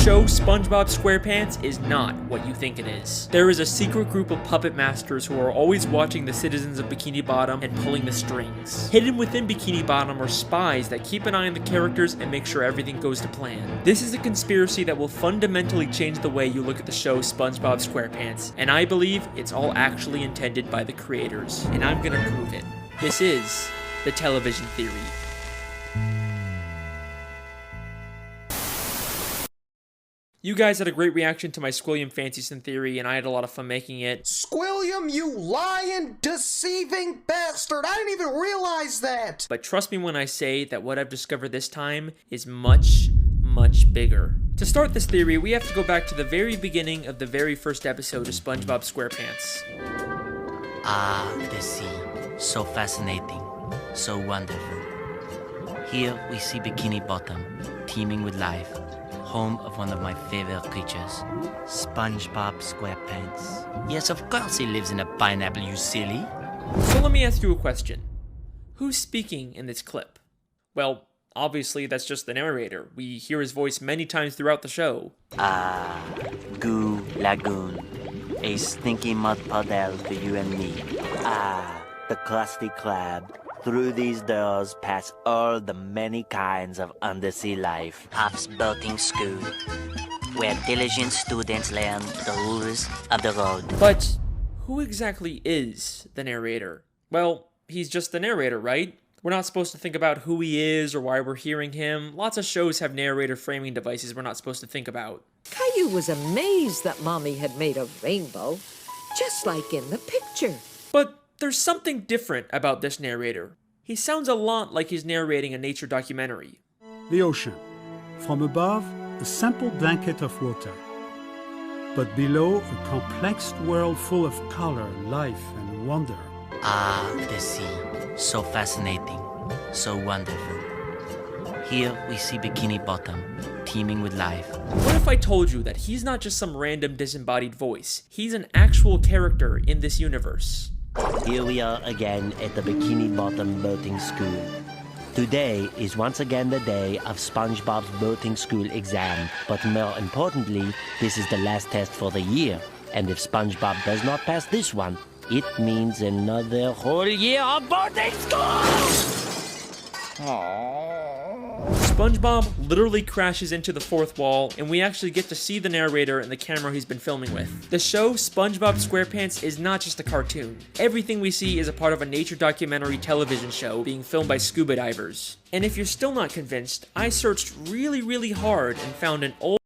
show SpongeBob SquarePants is not what you think it is. There is a secret group of puppet masters who are always watching the citizens of Bikini Bottom and pulling the strings. Hidden within Bikini Bottom are spies that keep an eye on the characters and make sure everything goes to plan. This is a conspiracy that will fundamentally change the way you look at the show SpongeBob SquarePants, and I believe it's all actually intended by the creators, and I'm gonna prove it. This is the television theory. You guys had a great reaction to my Squilliam Fancyson theory, and I had a lot of fun making it. Squilliam, you lying, deceiving bastard! I didn't even realize that! But trust me when I say that what I've discovered this time is much, much bigger. To start this theory, we have to go back to the very beginning of the very first episode of SpongeBob SquarePants. Ah, the sea. So fascinating. So wonderful. Here we see Bikini Bottom, teeming with life. Home of one of my favorite creatures, SpongeBob SquarePants. Yes, of course he lives in a pineapple, you silly. So let me ask you a question. Who's speaking in this clip? Well, obviously that's just the narrator. We hear his voice many times throughout the show. Ah, Goo Lagoon. A stinky mud puddle for you and me. Ah, the Krusty Krab. Through these doors pass all the many kinds of undersea life. Hops Boating School, where diligent students learn the rules of the road. But who exactly is the narrator? Well, he's just the narrator, right? We're not supposed to think about who he is or why we're hearing him. Lots of shows have narrator framing devices we're not supposed to think about. Caillou was amazed that Mommy had made a rainbow, just like in the picture. But there's something different about this narrator. He sounds a lot like he's narrating a nature documentary. The ocean. From above, a simple blanket of water. But below, a complex world full of color, life, and wonder. Ah, the sea. So fascinating. So wonderful. Here we see Bikini Bottom, teeming with life. What if I told you that he's not just some random disembodied voice? He's an actual character in this universe. Here we are again at the Bikini Bottom Boating School. Today is once again the day of SpongeBob's boating school exam, but more importantly, this is the last test for the year. And if SpongeBob does not pass this one, it means another whole year of boating school! SpongeBob literally crashes into the fourth wall, and we actually get to see the narrator and the camera he's been filming with. The show SpongeBob SquarePants is not just a cartoon. Everything we see is a part of a nature documentary television show being filmed by scuba divers. And if you're still not convinced, I searched really hard and found an old